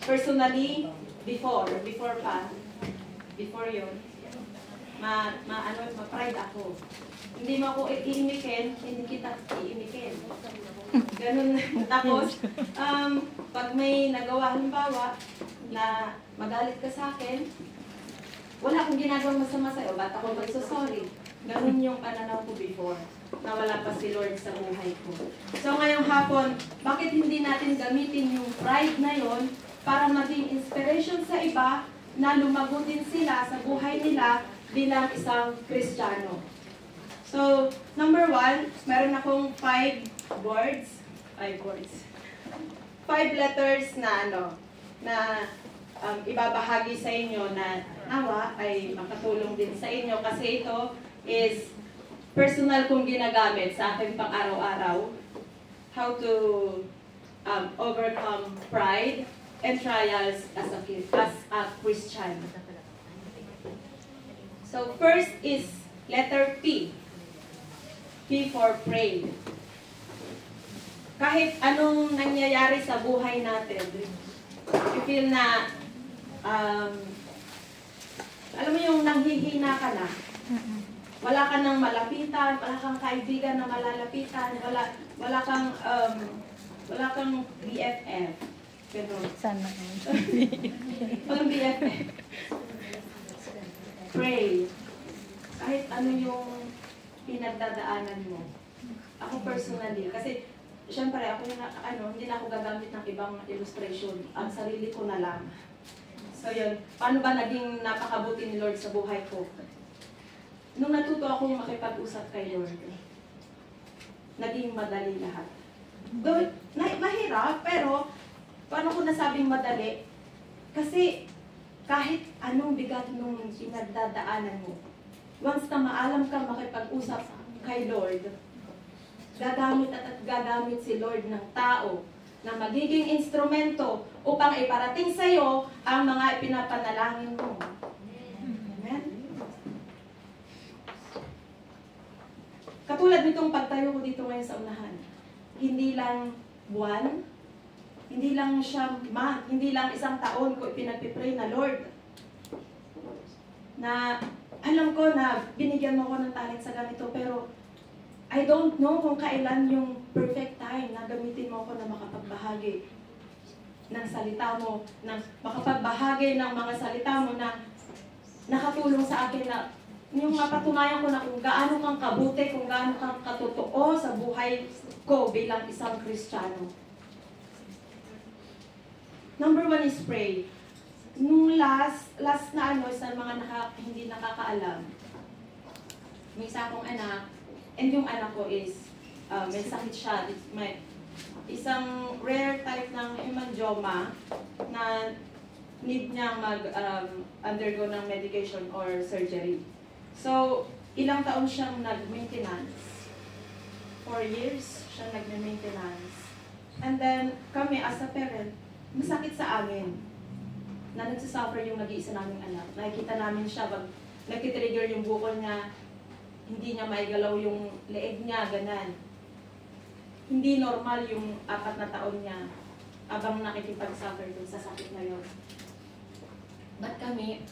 personally, before yun, ma-pride ako. Hindi mo ako iimikin, hindi kita iimikin. Ganun. Tapos, pag may nagawa, halimbawa, na magalit ka sa akin, wala akong ginagawang masama sa'yo, ba't ako magsasorry? Ganun yung pananaw ko before, na wala pa si Lord sa buhay ko. So ngayong hapon, bakit hindi natin gamitin yung pride na yon para maging inspiration sa iba na lumagutin sila sa buhay nila bilang isang Kristiyano? So, number 1, meron akong 5 letters na ibabahagi sa inyo na nawa ay makatulong din sa inyo kasi ito is personal kong ginagamit sa aking pang-araw-araw. How to overcome pride and trials as a Christian. So, first is letter P. P for pray. Kahit anong nangyayari sa buhay natin, you feel na, alam mo yung nanghihina ka na, wala ka nang malapitan, wala kang kaibigan na malalapitan, wala kang BFF. Pero, sana. walang BFF. Pray. Kahit ano yung pinagdadaanan mo. Ako personally, kasi syempre ako yung hindi na ako gagamit ng ibang illustration. Ang sarili ko na lang. So yun, paano ba naging napakabuti ni Lord sa buhay ko? Nung natuto akong makipag-usap kay Lord, naging madali lahat. Though, mahirap, pero paano ko nasabing madali? Kasi kahit anong bigat nung pinagdadaanan mo, once na maalam ka makipag-usap kay Lord, gagamit si Lord ng tao na magiging instrumento upang iparating sa iyo ang mga ipinapanalangin mo. Amen? Katulad nitong pagtayo ko dito ngayon sa unahan, hindi lang buwan, hindi lang hindi lang isang taon ko ipinagpipray na Lord, na alam ko na binigyan mo ko ng talent sa ganito, pero I don't know kung kailan yung perfect time na gamitin mo ko na makapagbahagi ng salita mo, na makapagbahagi ng mga salita mo na nakatulong sa akin na yung mapatunayan ko na kung gaano kang kabuti, kung gaano kang katotoo sa buhay ko bilang isang Kristiyano. Number 1 is pray. Nung last na sa mga hindi nakakaalam, may isa akong anak, and yung anak ko is, may sakit siya, may isang rare type ng hemangioma na need niyang undergo ng medication or surgery. So, ilang taon siyang nag-maintenance. 4 years siya nag-maintenance. And then, kami as a parent, masakit sa amin na nagsasuffer yung nag-iisa naming anak. Nakikita namin siya, nagtitrigger yung bukol niya, hindi niya maigalaw yung leeg niya, ganan. Hindi normal yung 4 na taon niya abang nakikipag-suffer dun sa sakit na yun. But kami,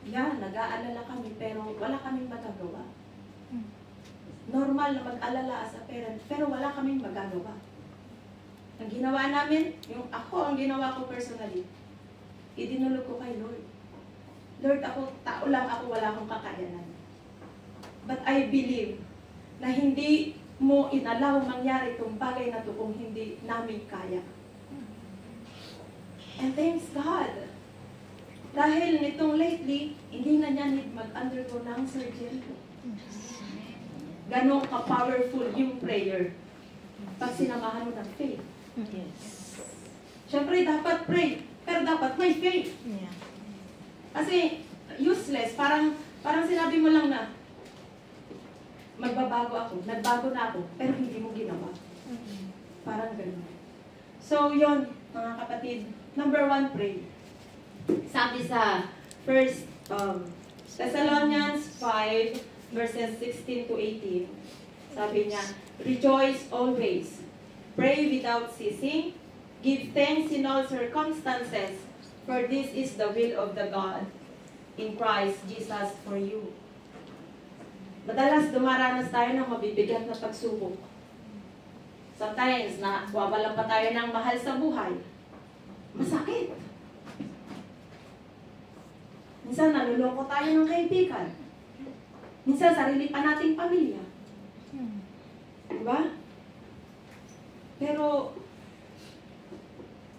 nag-aalala kami, pero wala kaming magagawa. Normal na mag-alala as a parent, pero wala kaming magagawa. Ang ginawa namin, ang ginawa ko personally, idinulog ko kay Lord. Lord, tao lang ako, wala akong kakayanan. But I believe na hindi mo inalaw mangyari itong bagay na ito kung hindi namin kaya. And thanks God. Dahil nitong lately, hindi na niya need mag-undergo ng surgery. Ganon ka-powerful yung prayer pag sinamahan mo ng faith. Yes. Siyempre, dapat pray, pero dapat may faith. Yeah. Kasi useless, parang sinabi mo lang na, magbabago ako, nagbago na ako, pero hindi mo ginawa. Parang ganun. So, yon mga kapatid. Number 1, pray. Sabi sa 1 Thessalonians 5, verses 16 to 18, sabi niya, rejoice always, pray without ceasing, Give thanks in all circumstances, for this is the will of the God in Christ Jesus for you. Madalas dumaranas tayo ng mabibigat na pagsubok. Sometimes, wawalan pa tayo ng mahal sa buhay. Masakit. Minsan, naluloko tayo ng kaibigan. Minsan, sarili pa nating pamilya. Diba? Pero,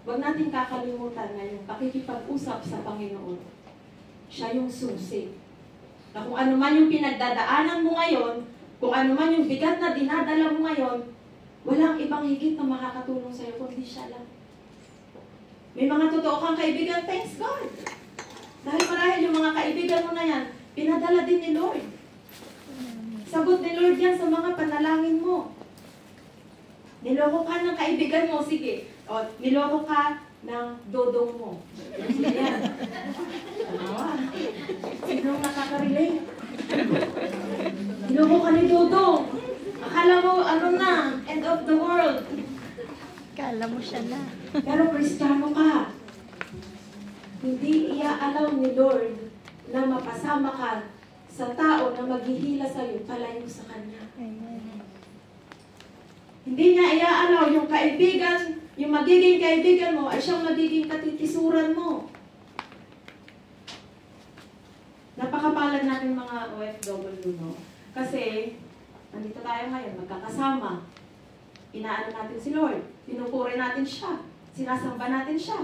huwag natin kakalimutan na yung pakikipag-usap sa Panginoon. Siya yung susi. Na kung ano man yung pinagdadaanan mo ngayon, kung ano man yung bigat na dinadala mo ngayon, walang ibang higit na makakatulong sa'yo, kundi siya lang. May mga totoo kang kaibigan, thanks God. Marahil yung mga kaibigan mo na yan, pinadala din ni Lord. Sagot ni Lord yan sa mga panalangin mo. Niloko ka ng kaibigan mo, sige. O, niloko ka ng dodong mo. Sige yan. Sinong nakaka-relate? Niloko ka ni dodong. Akala mo, ano na, end of the world. Kala mo siya na. Pero Kristiyano ka. Hindi iaalaw ni Lord na mapasama ka sa tao na maghihila sa iyo palayo sa Kanya. Amen. Hindi niya iaalaw yung kaibigan, yung magiging kaibigan mo ay siyang magiging katitisuran mo. Napakapalad natin mga OFW, no? Kasi, nandito tayo ngayon, magkakasama. Inaano natin si Lord. Pinupuri natin siya. Sinasamba natin siya.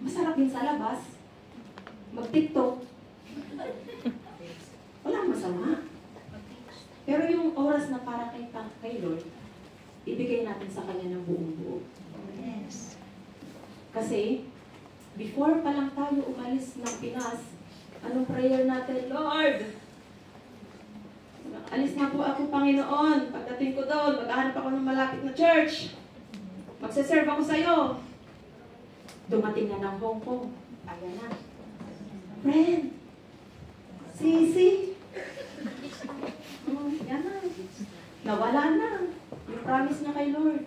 Masarap din sa labas. Mag-TikTok. Walang masama. Pero yung oras na para kay Lord, ibigay natin sa Kanya ng buong buo. Yes. Kasi, before pa lang tayo umalis ng Pinas, anong prayer natin? Lord, alis na po ako, Panginoon. Pagdating ko doon, maghahanap ako ng malapit na church. Magsaserve ako sa'yo. Dumating na ng Hong Kong. Ayan na. Friend, Sisi. Yan na. Nawala na. Yung promise niya kay Lord.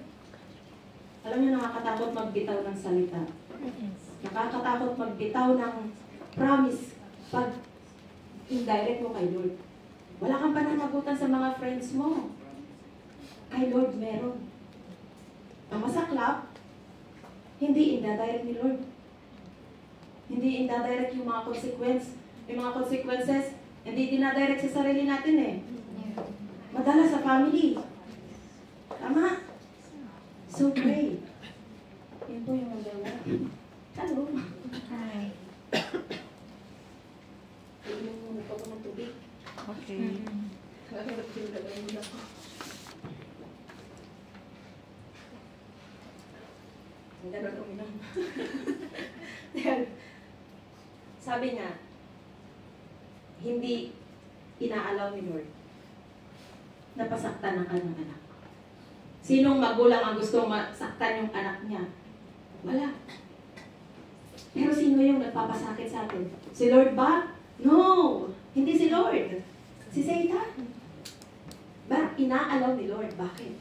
Alam niyo, nakakatakot magbitaw ng salita. Nakakatakot magbitaw ng promise pag indirect mo kay Lord. Wala kang pananagutan sa mga friends mo. Kay Lord meron. Ang masaklap, hindi indadirect ni Lord. Hindi indadirect yung mga consequences, hindi dinadirect sa sarili natin eh. Madala sa family. Tama? So pray. Yan po yung magawa. Hello. Hi. Iinom muna po ako ng tubig. Okay. Ang gano'n uminom. Sabi nga, hindi inaalaw ni Lord na pasaktan ng kanyang anak. Sinong magulang ang gustong masaktan yung anak niya? Wala. Pero sino yung nagpapasakit sa atin? Si Lord ba? No! Hindi si Lord. Si Satan. But inaalaw ni Lord. Bakit?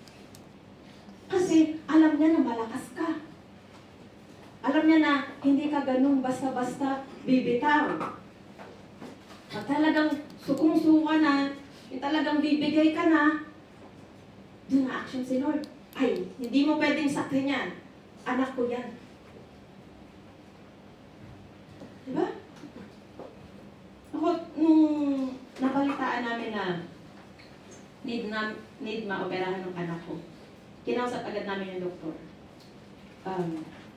Kasi alam niya na malakas ka. Alam niya na hindi ka ganun basta-basta bibitaw. Pag talagang sukong-suka na, yung talagang bibigay ka na, doon na action si Lord. Ay, hindi mo pwedeng saktin yan. Anak ko yan. Diba? Ako, nung napalitaan namin na need maoperahan ng anak ko, kinausap agad namin yung doktor.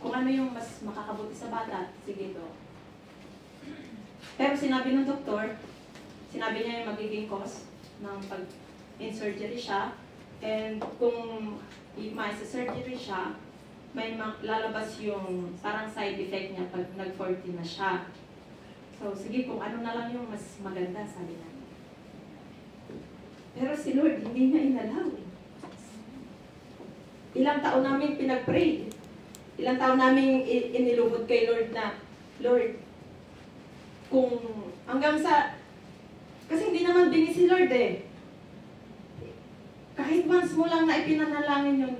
Kung ano yung mas makakabuti sa bata, sige to. Pero sinabi ng doktor, sinabi niya yung magiging cause ng pag-in-surgery siya, and kung ma-surgery siya, may lalabas yung parang side effect niya pag nag-40 na siya. So, sige, kung ano na lang yung mas maganda, sabi namin. Pero si Lord, hindi niya inalaw. Ilang taon namin pinag-pray. Ilang taon namin inilubot kay Lord na, Lord, kung hanggang sa, kasi hindi naman bingi si Lord eh. Kahit once mo lang na ipinanalangin yun,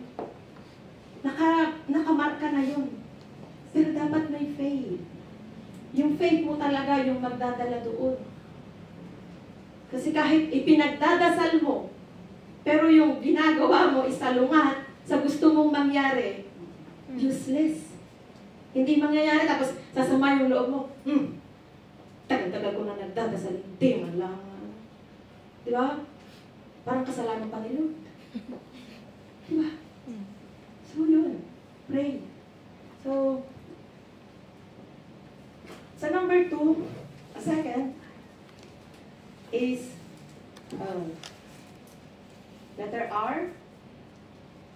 nakamarka na yun. Pero dapat may faith. Yung faith mo talaga yung magdadala doon. Kasi kahit ipinagdadasal mo, pero yung ginagawa mo isalungat sa gusto mong mangyari, useless. Hindi mangyayari, tapos sasama yung loob mo. Tagal-tagal ko na nagdadasal, hindi man lang. Di ba? Parang kasalanan pa ni Lord. Di ba? So yun, pray. So, sa number 2, second, is letter R,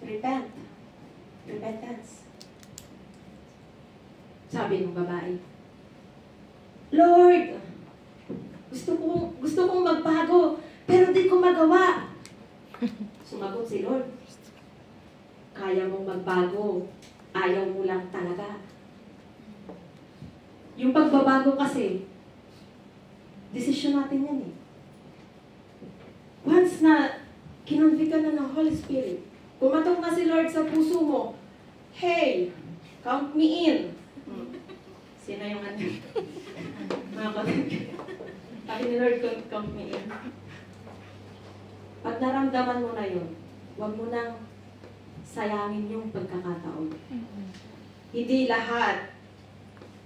repent. Repentance. Sabi ng babae, Lord, gusto kong magbago, pero di ko magawa. Sumagot si Lord, kaya mong magbago, ayaw mo lang talaga. Yung pagbabago kasi, desisyon natin yan eh. Once na kinonvict ka na ng Holy Spirit, pumatok na si Lord sa puso mo, hey, count me in. Sino yung ano? Mga kapatid. Sabi ni Lord, count me in. Pag naramdaman mo na yun, huwag mo nang sayangin yung pagkakataon. Hindi lahat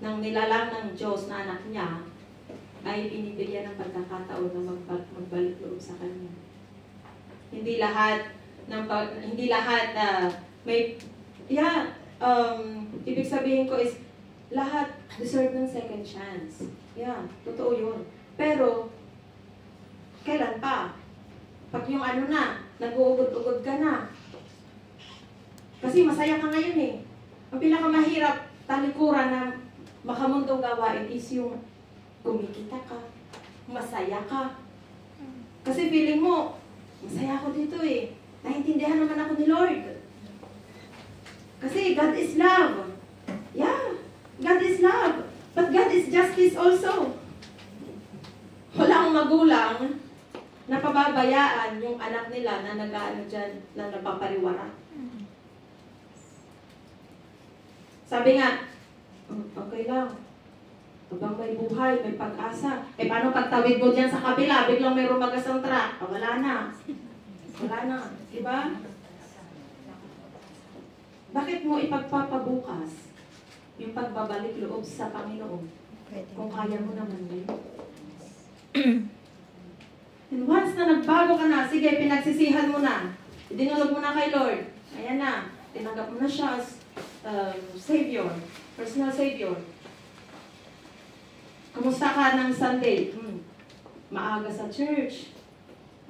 ng nilalang ng Diyos na anak niya ay binibigyan ng pagkakataon na magbalik loob sa Kanya. Hindi lahat na may, ibig sabihin ko is, lahat deserve ng second chance. Yeah, totoo yun. Pero, kailan pa? Pag yung nag-uugod-ugod ka na. Kasi masaya ka ngayon eh. Ang pinakamahirap talikuran na makamundong gawain is yung kumikita ka, masaya ka. Kasi feeling mo, masaya ako dito eh. Naintindihan naman ako ni Lord. Kasi God is love. Yeah, God is love. But God is justice also. Walang magulang na pababayaan yung anak nila na nag-aano dyan, na napapariwara. Sabi nga, okay lang. Habang may buhay, may pag-asa. Paano pagtawid mo dyan sa kabila, biglang may rumagasang truck? Wala na. Wala na. Diba? Bakit mo ipagpapabukas yung pagbabalik loob sa Panginoon? Kung kaya mo naman yun. And once na nagbago ka na, sige, pinagsisihan mo na. Dinulog mo na kay Lord. Ayan na. Tinanggap mo na siya as Savior. Personal Savior. Kamusta ka ng Sunday? Maaga sa church.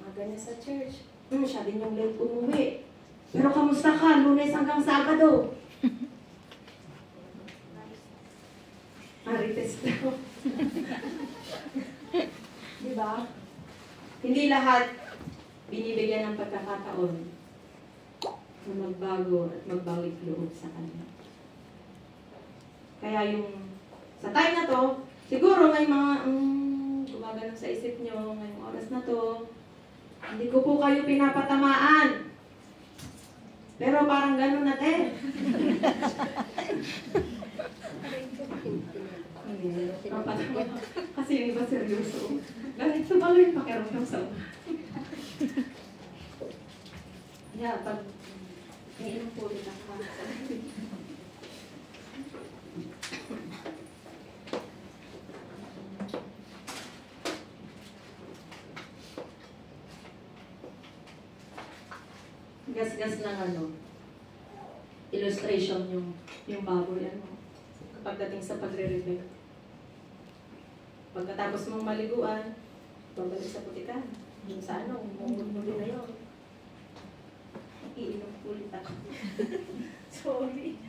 Maaga niya sa church. Siya din yung late umuwi. Pero kamusta ka? Lunes hanggang Sabado. Marites daw. Diba? Hindi lahat binibigyan ng pagkakataon na magbago at magbalik loob sa Kanya. Kaya yung sa time na to, siguro may mga gumaganap sa isip nyo ngayong oras na to, hindi ko po kayo pinapatamaan. Pero parang gano'n na te. Kasi yung iba seryoso. Ganito ba yung pakiramdam sa yeah, pag nainom po ulit ako. Gas-gas ng illustration yung baboy kapag dating sa pagre-rebel. Pagkatapos mong maliguan, babalik sa putikan. Yung sa muli na yun. Iinom ulit ako. Sorry.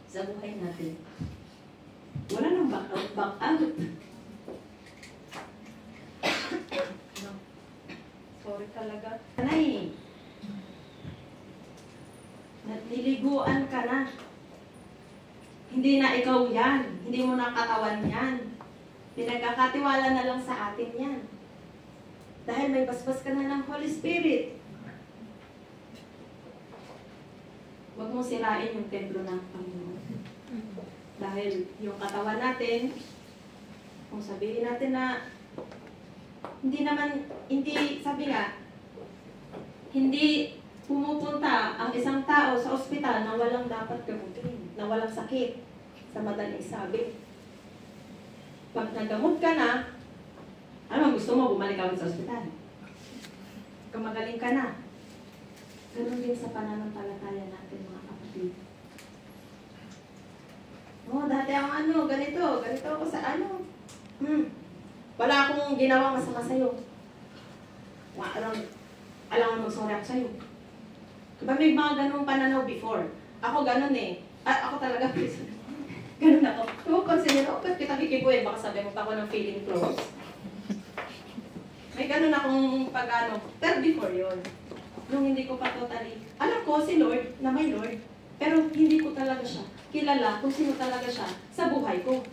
Sa buhay natin, wala nang back out. Sorry talaga. Anay, niliguan ka na. Hindi na ikaw yan. Hindi mo na katawan yan. Pinagkakatiwala na lang sa atin yan. Dahil may basbas ka na ng Holy Spirit. Huwag mong sirain yung templo ng Panginoon. Dahil yung katawan natin, kung sabihin natin na sabi nga, hindi pumupunta ang isang tao sa ospital na walang dapat gamutin, na walang sakit, sa madaling sabi. Pag nagamot ka na, ano gusto mo, bumalik ka sa ospital. Kung magaling ka na. Ganun din sa pananampalataya natin, mga kapatid. Dati ang ganito ako sa wala akong ginawang masama sa'yo. Alam mo mag-sorry ako sa'yo. Diba may mga ganung pananaw before? Ako ganun eh. Ako talaga, ganun ako. Kung consider, ba't kita kikibuhin? Baka sabi mo pa ako ng feeling close. May ganun akong pero before yun. Nung hindi ko pa totally, alam ko si Lord, na may Lord, pero hindi ko talaga siya kilala kung sino talaga siya sa buhay ko.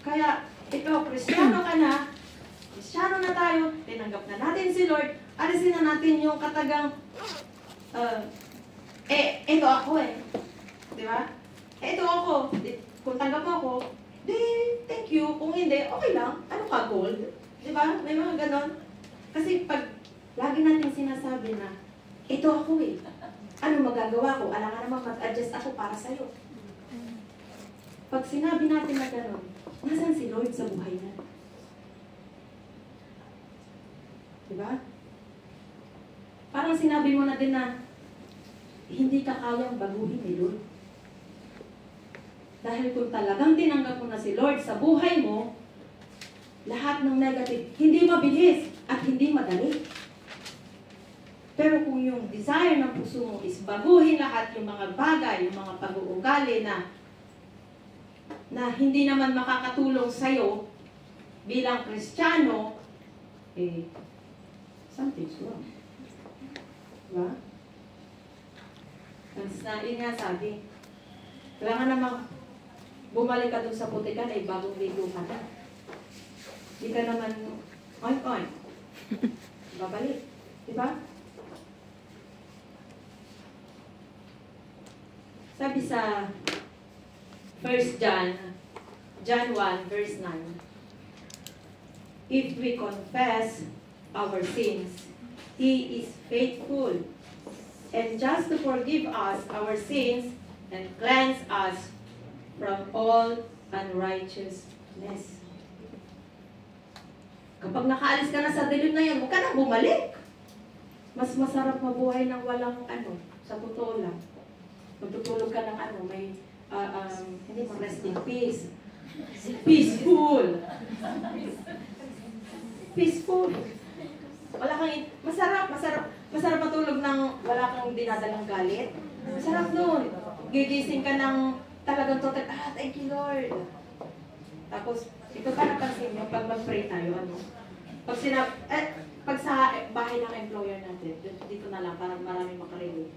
Kaya, ikaw, Kristiyano ka na, Kristiyano na tayo, tinanggap na natin si Lord, alisin na natin yung katagang, ito ako eh. Di ba? Ito ako. Kung tanggap mo ako, thank you. Kung hindi, okay lang. Ano ka, gold? Di ba? May mga ganon. Kasi pag lagi natin sinasabi na, ito ako eh. Ano magagawa ko? Alam nga naman mag-adjust ako para sa'yo. Pag sinabi natin na gano'n, nasan si Lord sa buhay natin? Diba? Parang sinabi mo na din na hindi ka kayang baguhin ni Lord. Dahil kung talagang tinanggap mo na si Lord sa buhay mo, lahat ng negative, hindi mabilis at hindi madali. Pero kung yung desire ng puso mo is baguhin lahat yung mga bagay, yung mga pag-uugali na hindi naman makakatulong sa'yo bilang Kristiyano, something's wrong. Diba? Yun nga sabi, kailangan naman bumalik ka dun sa putikan ay bagong ligo ka na. Hindi ka naman oink. Babalik. Diba? Sabi sa 1 John 1, verse 9, if we confess our sins, He is faithful and just to forgive us our sins and cleanse us from all unrighteousness. Kapag nakaalis ka na sa dilim na yan, huwag ka na bumalik. Mas masarap mabuhay ng walang sa totoo lang. Magtutulog ka ng hindi mo rest in peace. Peaceful. Peaceful. Wala kang, masarap matulog ng wala kang dinadalang galit. Masarap nun. Gigising ka ng talagang total, thank you Lord. Tapos, ito pa napansin mo, pag mag-pray tayo, pag sa bahay ng employer natin, dito na lang, para marami makarelate.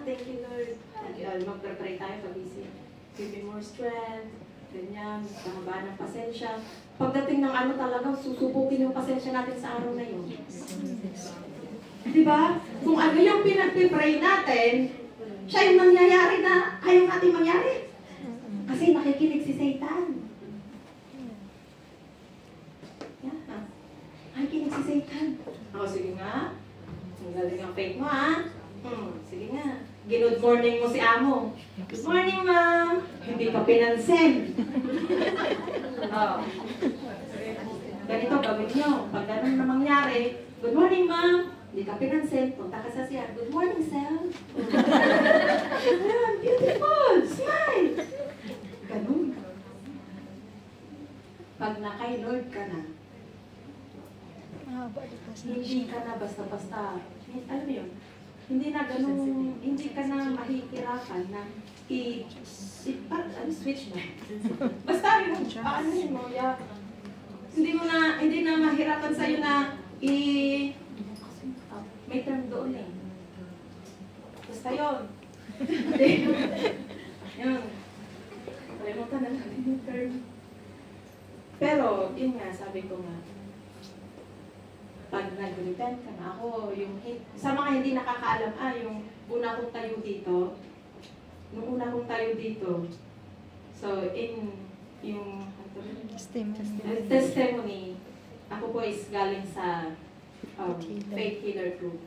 Thank you Lord. Mag-pray tayo pag-isip. Give me more strength. Ganyan, mahaba ng pasensya. Pagdating ng talagang susubukin yung pasensya natin sa araw na yun. Diba? Kung ano yung pinag-pray natin, siya yung nangyayari na ayaw natin mangyari. Kasi nakikinig si Satan. Nakikinig si Satan. Sige nga. Ang galing ang faith mo, sige nga. Good morning mo si Amo. Good morning, ma'am. Hindi pa pinansin. Ganito, gawin nyo. Pag ganun na mangyari, good morning, ma'am. Hindi ka pinansin. Punta ka sa siya. Good morning, Sel. Beautiful. Smile. Ganun. Pag na-kay Lord ka na, hindi ka na basta-basta. Alam mo yun? Hindi na ganun, hindi ka na mahihirapan na switch mo. Basta yung, paanohin mo, hindi na mahirapan sa'yo na may term doon eh. Basta yun. Yun. Kalimutan na natin yung term. Pero, yun nga, sabi ko nga, pag nag-repent ka na ako, sa mga hindi nakakaalam, yung una kong tayo dito, so yung testimony, ako po is galing sa faith healer group.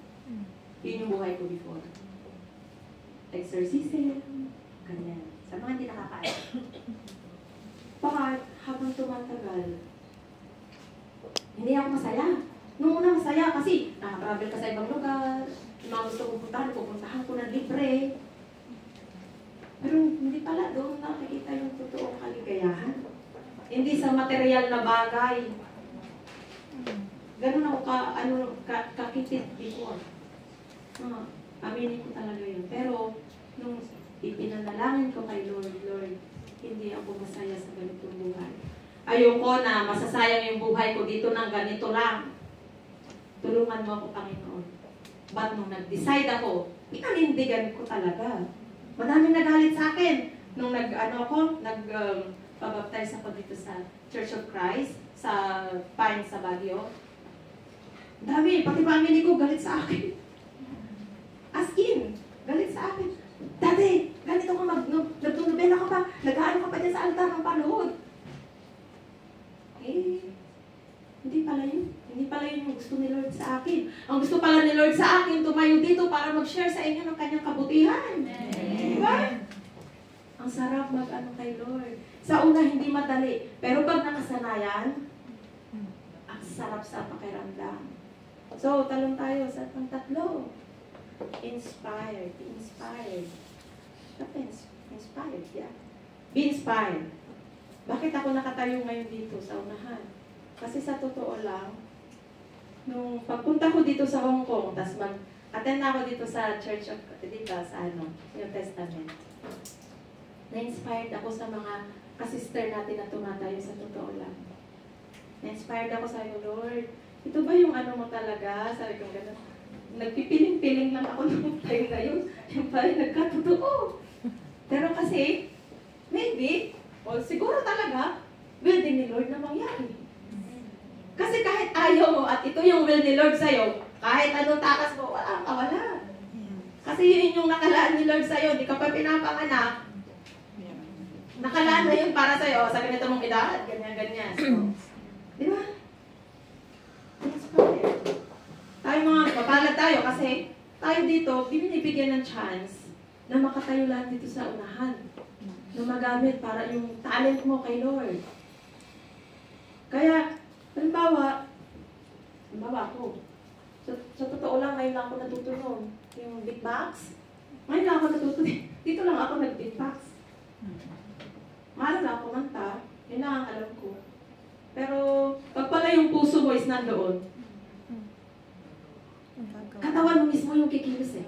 Yun yung buhay ko before. Exorcism, ganyan. Sa mga hindi nakakaalam. But, habang tumatagal, hindi ako masaya. Nung una masaya kasi nakaka-travel ka sa ibang lugar, yung mga gusto pupuntahan ko ng libre. Pero hindi pala doon nakikita yung totoong kaligayahan. Hindi sa material na bagay. Ganun ako kakitid before. Aminin ko talaga yun. Pero, nung ipinanalangin ko kay Lord, hindi ako masaya sa ganitong buhay. Ayoko na masasayang yung buhay ko dito ng ganito lang. Tulungan mo ako, Panginoon. But nung nag-decide ako, pinanindigan ko talaga. Madaming nagalit sa akin. Nung pabaptize ako dito sa Church of Christ, sa Pines sa Baguio. Dami, pati family ko galit sa akin. As in, galit sa akin. Dati, ganito ka nagtunubela ka pa, nag-aano ka pa dyan sa altar ng panuhod. Hindi pala yun. Hindi pala yun yung gusto ni Lord sa akin. Ang gusto pala ni Lord sa akin, tumayo dito para mag-share sa inyo ng kanyang kabutihan. Diba? Ang sarap mag-ano kay Lord. Sa una, hindi madali. Pero pag nakasanayan, ang sarap sa pakiramdam. So, talong tayo sa tatlo. Inspired. Inspired, yeah. Be inspired. Bakit ako nakatayo ngayon dito sa unahan? Kasi sa totoo lang, nung pagpunta ko dito sa Hong Kong, tas mag-attend ako dito sa Church of, dito sa New Testament, na-inspired ako sa mga kasister natin na tumatayo sa totoo lang. Na-inspired ako sa Lord, ito ba yung mo talaga? Sabi ko gano'n. Nagpipiling-piling lang ako nung time na yun. Yung pa rin nagkatotoo. Pero kasi, maybe, o siguro talaga, will din ni Lord na mangyari. Kasi kahit ayaw mo at ito yung will ni Lord sa'yo, kahit anong takas mo, wala. Kasi yun yung nakalaan ni Lord sa'yo, di ka pa pinapanganak. Nakalaan na yun para sa'yo, sa ganito mong edad, ganyan. So, di ba? Tayo mga mapalad tayo kasi tayo dito, binibigyan ng chance na makatayo lang dito sa unahan. Na magamit para yung talent mo kay Lord. Kaya, halimbawa ako, sa totoo lang, ngayon lang ako natutunan. Yung beatbox, ngayon lang ako natutunan. Dito lang ako nag-beatbox. Mahal na ako manta, yun lang ang alam ko. Pero, pag pala yung puso mo is nandoon, katawan mo mismo yung kikilos eh.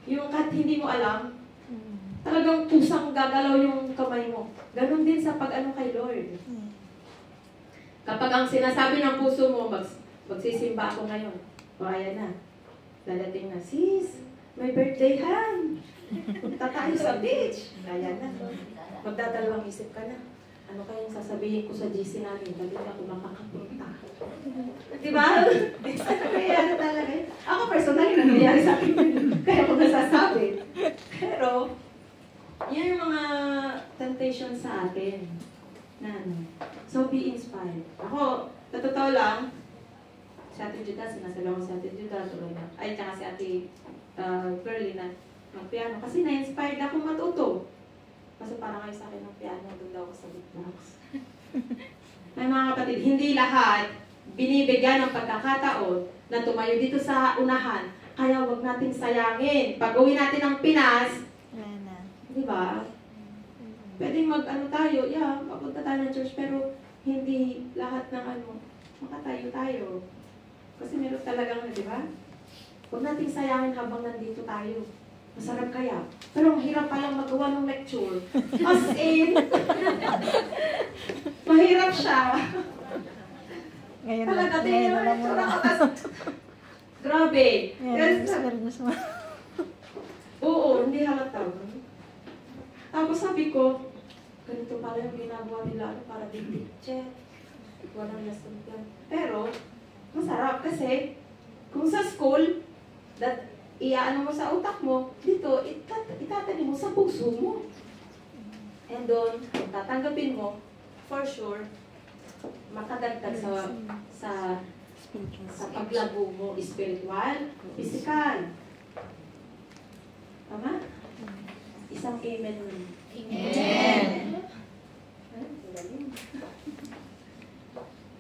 Yung kahit hindi mo alam, talagang pusang gagalaw yung kamay mo. Ganon din sa pag-ano kay Lord. Kapag ang sinasabi ng puso mo, magsisimba ako ngayon. O ayan na. Dadating na, sis, may birthday han. Punta tayo sa beach. Ayan na. Magdadalawang isip ka na. Ano kayang sasabihin ko sa GC namin? Dali ako makakapunta. Diba? Kaya talaga. Ako personally nangyayari sa akin. Kaya ako nasasabi. Pero, yan yung mga temptation sa atin. So, be inspired. Ako, sa totoo lang, si Ate Judah, sinasabi ako si Ate Judah, tuloy na. Ay, tsaka si Ate Curly na mag-piano. Kasi na-inspired ako matuto. Kasi parang kayo sa akin ng piano, doon daw ako sa beatbox. May mga kapatid, hindi lahat binibigyan ng pagkakataon na tumayo dito sa unahan. Kaya wag nating sayangin. Pag-uwi natin ng Pinas, di ba? Pwedeng tayo, mapunta tayo ng church, pero hindi lahat ng makatayo tayo. Kasi meron talagang, di ba? Huwag nating sayangin habang nandito tayo. Masarap kaya. Pero ang hirap palang magawa ng lecture. As in, mahirap siya. Ngayon talaga na din, lang muna. Grabe. Experience mo. Oo, hindi halata. Tapos sabi ko, ganito pala yung ginagawa nila para dikdik check. Walang lesson yan. Pero, Masarap kasi kung sa school, iaano mo sa utak mo, dito, itatanim mo sa puso mo. And doon, tatanggapin mo, for sure, makadagdag sa paglago mo, spiritual, physical. Tama? Isang amen. Amen.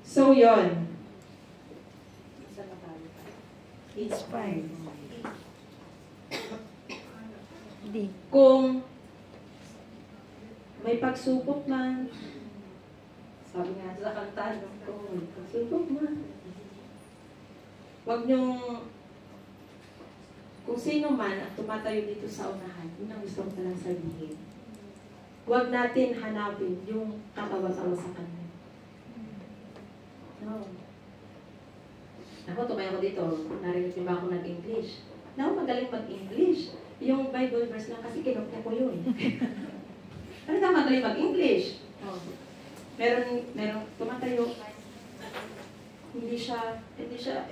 So, yun. Inspired. D. Kung may pagsubok man, sabi nga sa kanta, kung may pagsubok man, huwag niyong, kung sino man at tumatayo dito sa unahan, yun ang gusto ko talang sabihin. Huwag natin hanapin yung katawa-tawa sa kanya. No. Ako, tumayo ko dito, narinig niyo ba ako nag-English? Ako magaling mag-English. Yung Bible verse lang kasi kinopya ko yun. Ano ka magaling mag-English? Oh. Meron tumatayo. Hindi siya,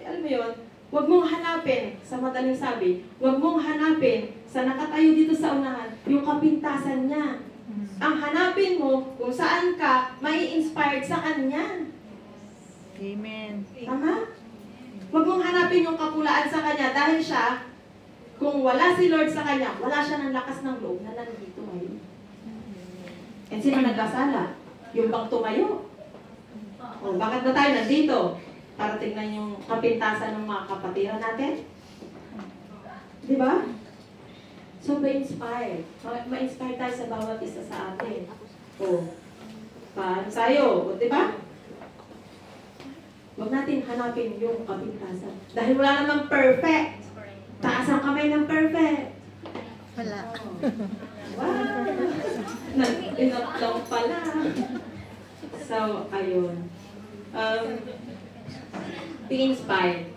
alam mo yun, huwag mong hanapin, sa madaling sabi, huwag mong hanapin sa nakatayo dito sa unahan, yung kapintasan niya. Ang hanapin mo kung saan ka may inspired sa kanya. Amen. Tama? Huwag mong hanapin yung kapulaan sa kanya dahil siya, kung wala si Lord sa kanya, wala siya ng lakas ng loob na nandito ngayon. And sino nagkasala? Yung bang tumayo? O, bakit ba tayo nandito? Para tignan yung kapintasan ng mga kapatiran natin? Di ba? So, ma-inspire. Ma-inspire tayo sa bawat isa sa atin. O, paano tayo? O, di ba? Huwag natin hanapin yung kapintasan. Dahil wala namang perfect. Taas ang kamay ng perfect. Wala. Oh. Wow! Nag-inap lang pala. So, ayun. Be inspired.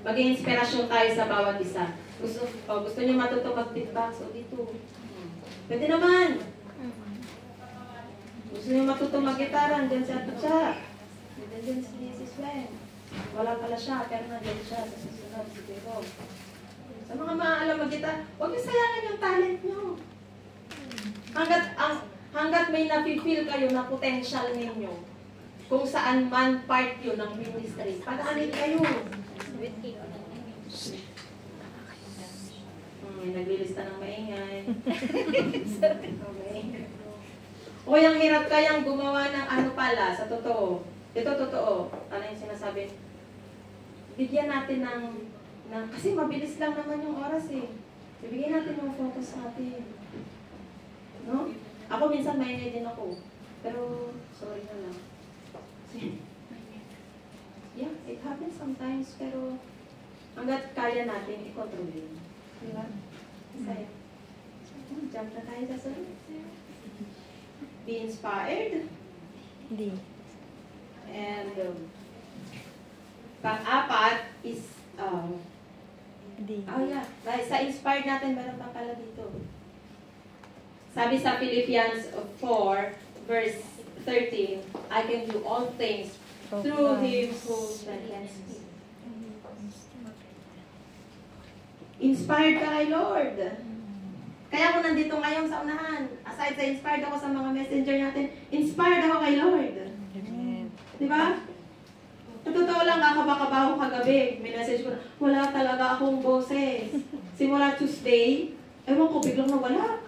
Maging inspirasyon tayo sa bawat isa. Gusto niyo matuto mag-beatbox o dito. Pwede naman. Gusto niyo matuto mag-gitara, dyan siya. Dyan si Sven. Wala pala siya, pero nandiyan siya sa susunod si Diego. Sa mga maalam mag-gitara, huwag niyo sayangin yung talent niyo. Hanggat may napipil kayo na potential ninyo, kung saan man part yun ng ministry, pag-anin kayo. Naglilista ng maingay. Okay. O yung hirap kayang gumawa ng ano pala, sa totoo. Ito totoo. Ano yung sinasabi? Bigyan natin ng kasi mabilis lang naman yung oras eh. Bibigyan natin yung focus natin. No? Ako minsan maingay din ako. Pero, sorry na lang. Yeah, it happens sometimes. Pero, hanggat kaya natin, i-control yun. Diba? Masaya. Jump na tayo sa sunod. Be inspired. D. And, pang-apat is, D. oh yeah, sa inspired natin, meron pa pala dito. Sabi sa Philippians 4, verse 13, I can do all things through Him who strengthens me. Inspired ka kay Lord. Kaya ako nandito ngayon sa unahan. Aside sa inspired ako sa mga messenger natin, inspired ako kay Lord. Di ba? Totoo lang, kakabakabaho kagabi. May message ko na, wala talaga akong boses. Simula Tuesday, ewan ko, biglang nawala.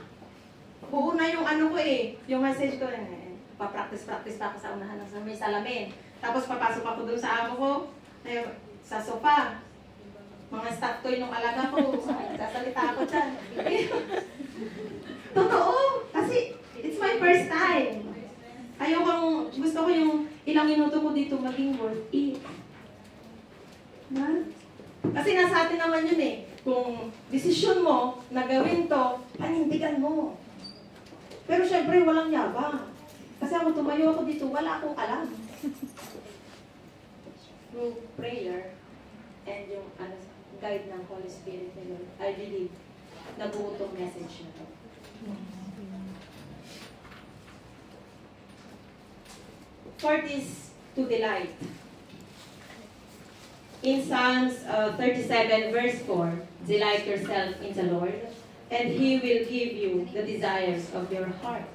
Buo na yung ano ko eh. Yung message ko, pa-practice pa ako sa unahan ng may salamin. Tapos papasok ako dun sa amo ko, sa sofa. Mga staff ko yung alaga ko. Sasalita ako dyan. Totoo. Kasi it's my first time. Gusto ko yung ilang minuto ko dito maging worth it. Na? Kasi nasa atin naman yun eh. Kung desisyon mo na gawin to, panindigan mo. Pero syempre, walang yabang. Kasi ako tumayo ako dito, wala akong alam. Through prayer and yung guide ng Holy Spirit ni Lord, I believe, nabuo itong message na to. Fourth is to delight. In Psalms 37 verse 4, delight yourself in the Lord, and He will give you the desires of your heart.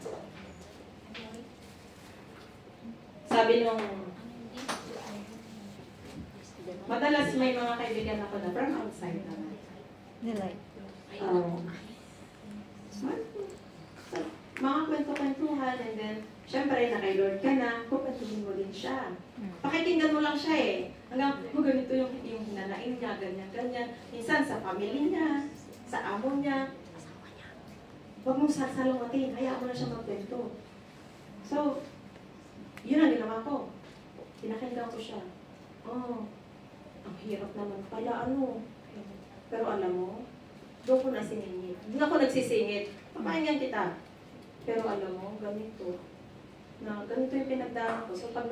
Sabi nung, madalas may mga kaibigan ako na from outside naman. Nilay. Mga kwento-kwentuhan, and then, syempre, na kay Lord ka na, kukwentuhin mo din siya. Pakikinggan mo lang siya eh. Hanggang, ganito yung hinanain niya, ganyan. Minsan sa family niya, sa amo niya. Huwag mong sasalungatin, hayaan mo na siya magkwento. So, yun ang ginawa ko. Pinakinggan ko siya. Oh, ang hirap naman pala, ano. Pero alam mo, doon ko na siningit. Hindi ako nagsisingit. Papakinggan kita. Pero alam mo, ganito. Na ganito yung pinagdaan ko. So pag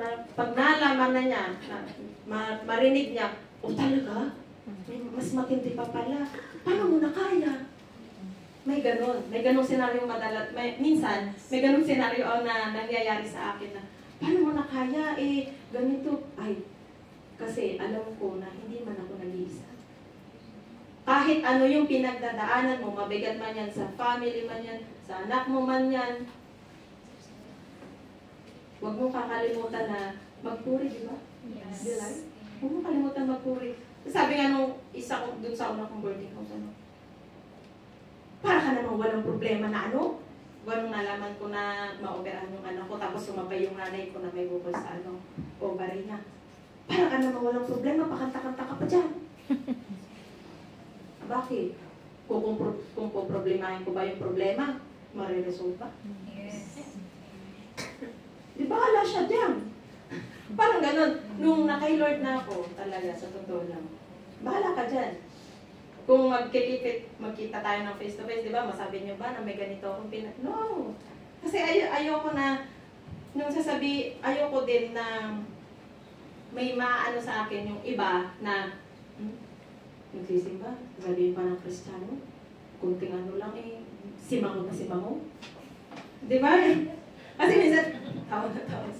nalaman na niya, marinig niya, oh talaga? Mas matindi pa pala. Paano mo na kaya? May ganun senaryo madalat. Minsan, may ganun senaryo na nangyayari sa akin na, paano mo na kaya? Ganito. Ay, kasi alam ko na hindi man ako nag-iisa. Kahit ano yung pinagdadaanan mo, mabigat man yan sa family man yan, sa anak mo man yan, huwag mong kakalimutan na magpuri, di ba? Yes. Di ba? Huwag mong kalimutan magpuri. Sabi nga nung isa ko, dun sa una kong boarding house, para ka namang walang problema na ano? Nung nalaman ko na ma-operahan yung anak ko, tapos sumabay yung nanay ko na may bukol sa ovary niya. Para ka namang walang problema, pakanta-kanta ka pa dyan. Bakit? Kung poproblemahin ko ba yung problema, mariresolve ba? Yes. Di ba wala siya dyan? Parang ganun. Nung naka-Lord na ako, talaga, sa totoo lang, bahala ka dyan. Kung magkita tayo ng face-to-face, di ba, masabi niyo ba na may ganito akong No! Kasi ayoko na, nung ayoko din na may maano sa akin yung iba na, nagsisimba, sabihin pa ng Kristiyano, kunting ano lang simango na simango. Di ba? Kasi minsan, tawa na tawa.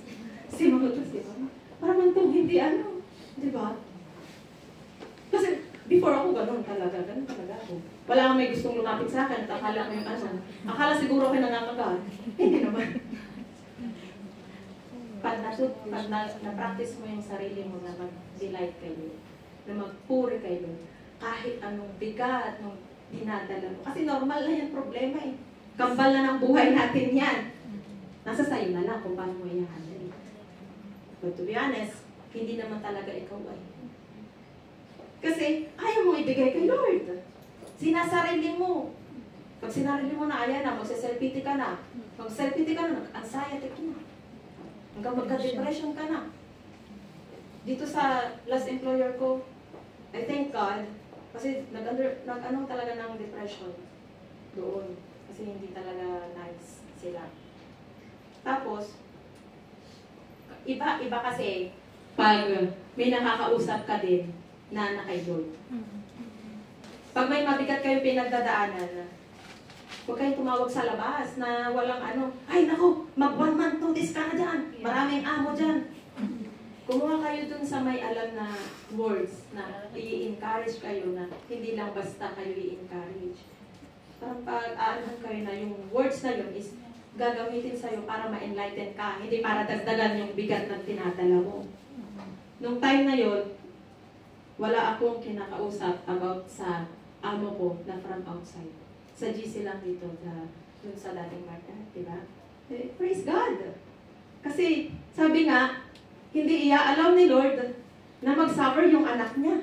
Simango na simango. Parang itong hindi ano. Di ba? Kasi before ako ganun talaga ako. Wala kang may gustong lumapit sa akin at akala ko yung ano. Akala siguro ako nangangagat. Hindi naman. Pag na-practice mo yung sarili mo na mag-delight kayo, na magpuri kayo, kahit anong bigat, anong dinadala mo. Kasi normal na yan problema eh. Kambal na ng buhay natin yan. Nasa sayo na lang kung paano mo i-handle. But to be honest, hindi naman talaga ikaw ay. Kasi ayaw mo ibigay kay Lord. Sinasarili mo. Pag sinarili mo na, ayan na, magsa-self-pity ka na. Mag-self-pity ka na, anxiety ka na. Hanggang magka-depression ka na. Dito sa last employer ko, I thank God, kasi nag-ano talaga ng depression doon. Kasi hindi talaga nice sila. Tapos, iba kasi, pag may nakakausap ka din na nakaidol. Pag may mabigat kayo pinagdadaanan, huwag kayong tumawag sa labas na walang ano, ay naku, mag-one month notice ka na dyan. Maraming amo dyan. Kumuha kayo dun sa may alam na words na i-encourage kayo na hindi lang basta kayo i-encourage. Parang pag-aanahan kayo na yung words na yun is gagamitin sa'yo para ma-enlighten ka, hindi para dagdagan yung bigat ng tinatala mo. Nung time na yun, wala akong kinakausap about sa amo ko na from outside. Sa GC lang dito, dun sa dating Marta, di ba? Praise God! Kasi sabi nga, hindi i-allow ni Lord na mag-suffer yung anak niya.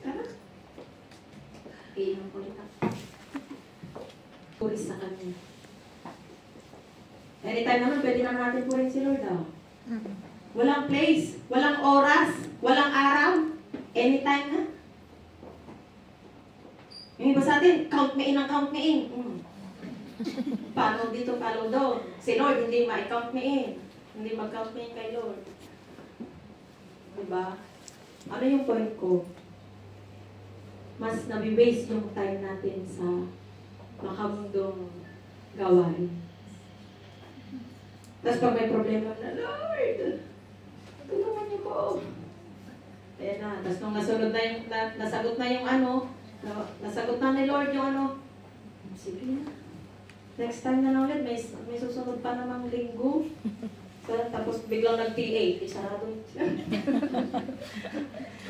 Tara. Iinom ko ulit ako. Puris sa kanya. Anytime naman, pwede naman natin purin si Lord. Walang place, walang oras, walang araw. Anytime na. Yung iba sa atin, count me in ang count me in. Follow dito, follow doon. Si Lord, hindi ma-count me in. Hindi mag-count me in kay Lord. Diba? Ano yung point ko? Mas nabi-waste yung time natin sa makamundong gawain. Tapos pag may problema na, Lord, tulungan niyo ko. Ayan na. Tapos nung nasunod na yung, nasagot na yung ano, nasagot na ni Lord yung ano, sige na. Next time na ulit, may susunod pa namang linggo. So, tapos biglang nag-TA, sarado yung church.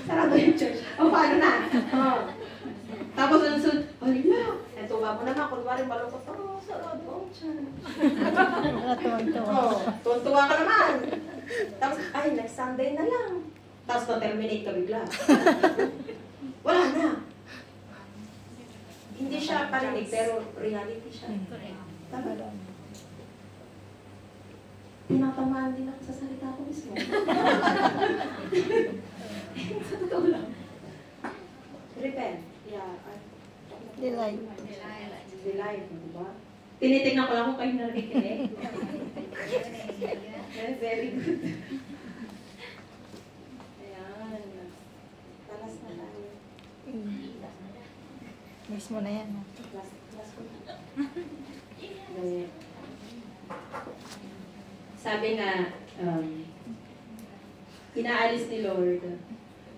Sarado yung church. O, paano na? Oh. Tapos ang sunod, halila. Eto ba mo naman, kunwari malungkot, sarado ang church. Tuwan-tuwa ka naman. Tapos, ay, next Sunday na lang. Tapos na-terminate ka bigla. Wala na. Hindi siya parinig, pero reality siya. Tama. Tinatamaan din ako sa salita ko mismo. Sa totoo lang. Repent. Yeah. Delight. Delight, di ba? Tinitignan ko lang kung kayo narinig. Very good. Ayan. Talas na tayo. Miss mo na yan. Ha? Last ko na. Sabi nga, inaalis ni Lord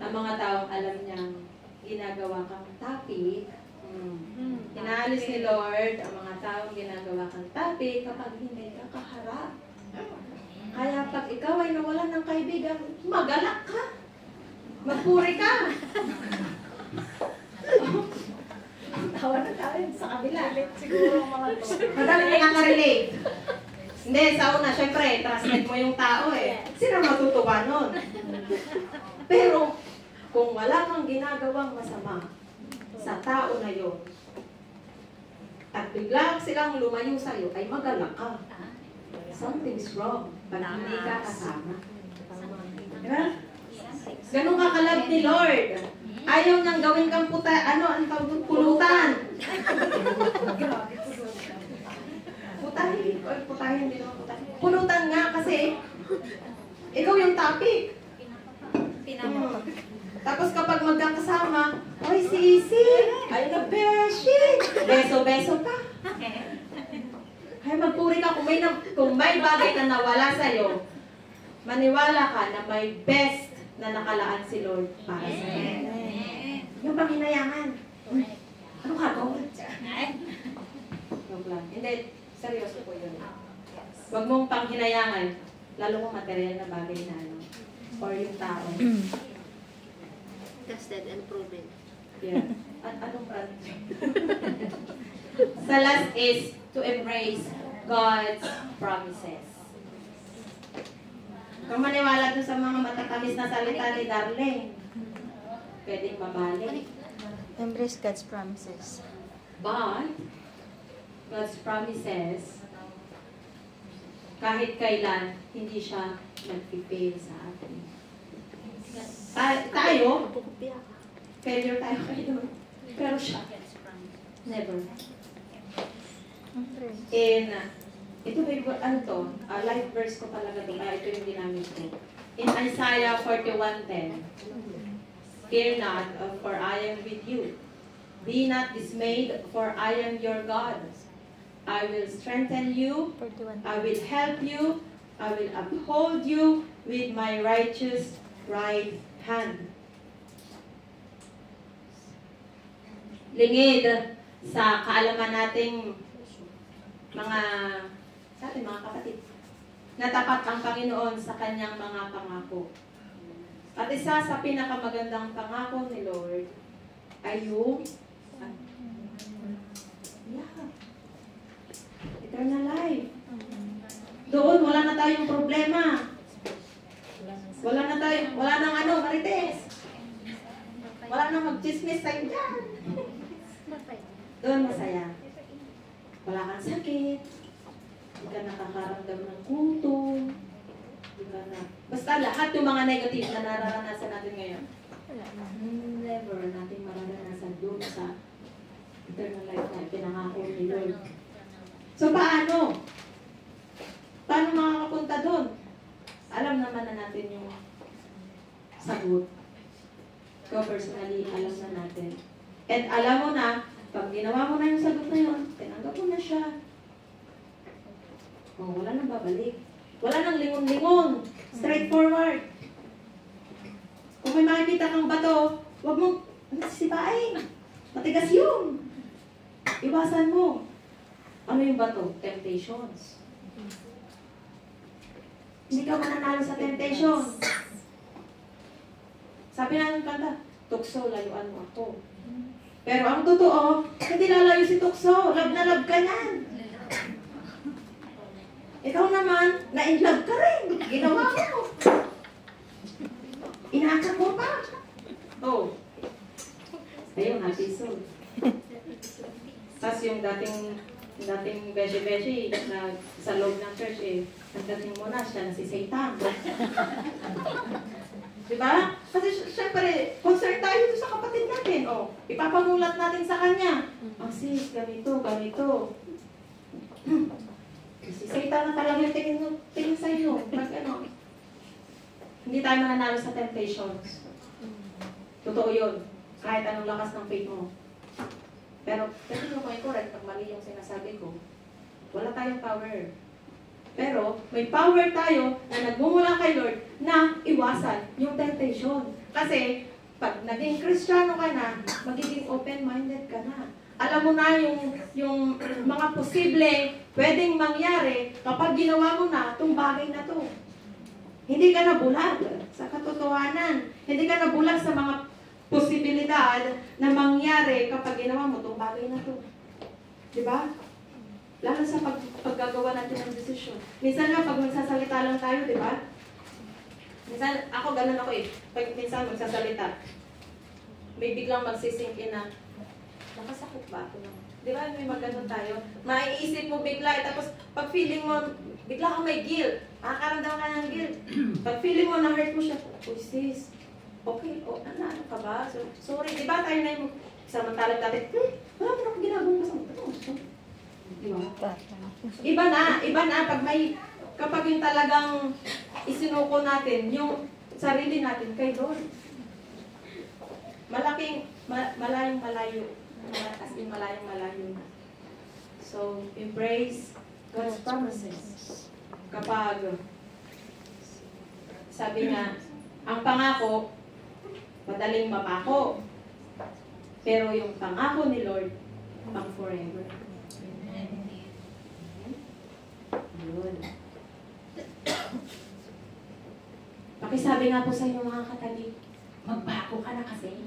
ang mga taong alam niyang ginagawa kang topic. Inaalis ni Lord ang mga taong ginagawa kang topic kapag hindi ka kaharap. Kaya pag ikaw ay nawalan ng kaibigan, magalak ka. Magpuri ka. Tawa na tayo sa kabila. Siguro mga to. Madali nakaka-relate. Hindi, sa una, syempre, translate mo yung tao eh. Sino matutuwa nun? Pero, kung wala kang ginagawang masama sa tao na yon, at bigla silang lumayo sa'yo, ay magalak ka. Something's wrong pag hindi ka kasama. Diba? Ganun kakalab ni Lord. Ayaw niyang gawin kang ang tawag doon? Pulutan. Putahin. O, putahin, hindi naman putahin. Pulutan nga kasi ikaw yung topic. Tapos kapag magkakasama, oy, sisi, ay na beshi, beso-beso ka. Ay, magpuri ka kung may bagay na nawala sa'yo, maniwala ka na may best na nakalaan si Lord para sa'yo. Yung panghinayangan. Ano ka to? Joke lang. Hindi, seryoso po yun. Huwag mong panghinayangan, lalo kung material na bagay na ano, or yung tao. Tested and proven. Yeah. At anong brand? Sa last is to embrace God's promises. Kung maniwala doon sa mga matatamis na salita ni Darlene, pwedeng mabalik. Embrace God's promises. But, God's promises, kahit kailan, hindi siya nag-fail sa atin. Tayo, failure tayo kayo. Pero siya, never. Ito ba ano to? Life verse ko talaga ito. Ito yung ginamit ko. In Isaiah 41:10, fear not, for I am with you. Be not dismayed, for I am your God. I will strengthen you. 41. I will help you. I will uphold you with my righteous right hand. Lingid sa kaalaman nating sa ating mga kapatid, na tapat ang Panginoon sa kanyang mga pangako. At isa sa pinakamagandang pangako ni Lord ay yung eternal life. Doon, wala na tayong problema. Wala nang marites. Wala nang mag-chismis tayo dyan. Doon masaya. Wala kang sakit. Hindi ka nakakaramdam ng gutom. Basta lahat yung mga negative na nararanasan natin ngayon, never natin mararanasan doon sa eternal life na pinangako ni Lord. So paano? Paano makakapunta doon? Alam naman na natin yung sagot. So personally, alam na natin. And alam mo na, pag ginawa mo na yung sagot na yun, tinanggap mo na siya. Oh, wala nang babalik. Wala nang lingon-lingon. Straightforward. Kung Kung may makikita kang bato, huwag mong sisipain. Matigas yun. Iwasan mo. Ano yung bato? Temptations. Hindi ka mananalo sa temptation. Sabi na ng kanta, tukso, layuan mo ako. Pero ang totoo, hindi lalayo si tukso. Love na love ka niyan. Ikaw naman, na-in-love ka rin. Ginawa mo. Inaakap mo pa. Oh. Ayun, happy soul. Tapos yung dating beshi-beshi na sa loob ng church, nagdating mo na, siya na si Satan. Diba? Kasi syempre, concern tayo dito sa kapatid natin. Oh, ipapamulat natin sa kanya. Sis, ganito, ganito. Si Satan na talaga yung tingin sa iyo. Pag ano, hindi tayo mananalo sa temptations. Totoo yun. Kahit anong lakas ng faith mo. Pero, hindi mo kayo correct pag mali yung sinasabi ko. Wala tayong power. Pero, may power tayo na nagmumula kay Lord na iwasan yung temptation. Kasi, pag naging Kristiyano ka na, magiging open-minded ka na. Alam mo na yung mga posible pwedeng mangyari kapag ginawa mo na itong bagay na to. Hindi ka na bulag sa katotohanan. Hindi ka na bulag sa mga posibilidad na mangyari kapag ginawa mo itong bagay na to. Diba? Lalo sa paggagawa natin ng desisyon. Minsan nga, pag magsasalita lang tayo, diba? Minsan, ako ganun ako Pag minsan magsasalita, may biglang magsisink in na, nakasakit ba ako naman? Di ba, may magandang tayo? Maiisip mo bigla, tapos pag feeling mo, bigla kang may guilt. Makakaramdam ka ng guilt. Pag feeling mo, na-hurt mo siya, oh sis, okay, ano ka ba? So, sorry, di ba tayo na yung samantalang dati, wala mo na akong ginagawang masama. Di ba? Iba na, kapag yung talagang isinuko natin, yung sarili natin kay Lord. Malayong-malayo. As in, malayong-malayo na. So, embrace God's promises. Kapag, sabi nga, ang pangako, madaling mapako. Pero yung pangako ni Lord, pang forever. Yun. Pakisabi nga po sa inyo mga katabi, magbago ka na kasi.